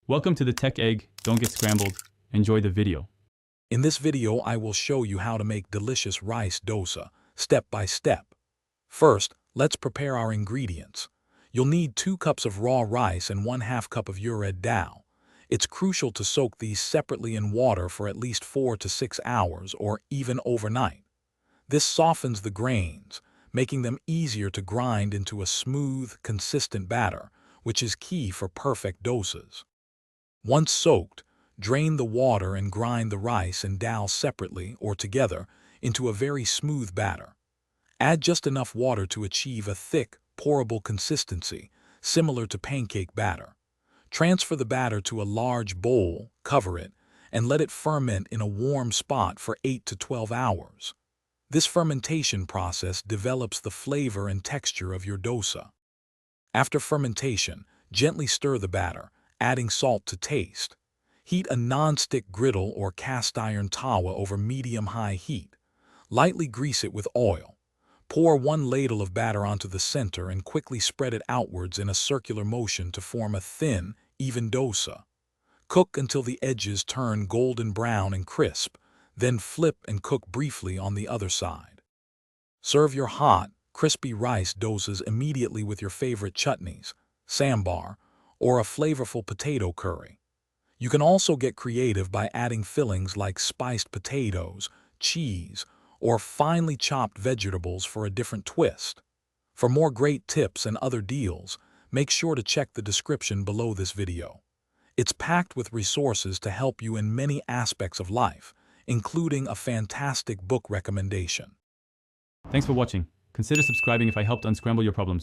Welcome to the Tech Egg. Don't get scrambled. Enjoy the video. In this video, I will show you how to make delicious rice dosa, step by step. First, let's prepare our ingredients. You'll need 2 cups of raw rice and 1/2 cup of ured dal. It's crucial to soak these separately in water for at least 4 to 6 hours or even overnight. This softens the grains, making them easier to grind into a smooth, consistent batter, which is key for perfect dosas. Once soaked, drain the water and grind the rice and dal separately or together into a very smooth batter. Add just enough water to achieve a thick, pourable consistency, similar to pancake batter. Transfer the batter to a large bowl, cover it, and let it ferment in a warm spot for 8 to 12 hours. This fermentation process develops the flavor and texture of your dosa. After fermentation, gently stir the batter, adding salt to taste. Heat a non-stick griddle or cast iron tawa over medium-high heat. Lightly grease it with oil. Pour 1 ladle of batter onto the center and quickly spread it outwards in a circular motion to form a thin, even dosa. Cook until the edges turn golden brown and crisp, then flip and cook briefly on the other side. Serve your hot, crispy rice dosas immediately with your favorite chutneys, sambar, or a flavorful potato curry. You can also get creative by adding fillings like spiced potatoes, cheese, or finely chopped vegetables for a different twist. For more great tips and other deals, make sure to check the description below this video. It's packed with resources to help you in many aspects of life, including a fantastic book recommendation. Thanks for watching. Consider subscribing if I helped unscramble your problems.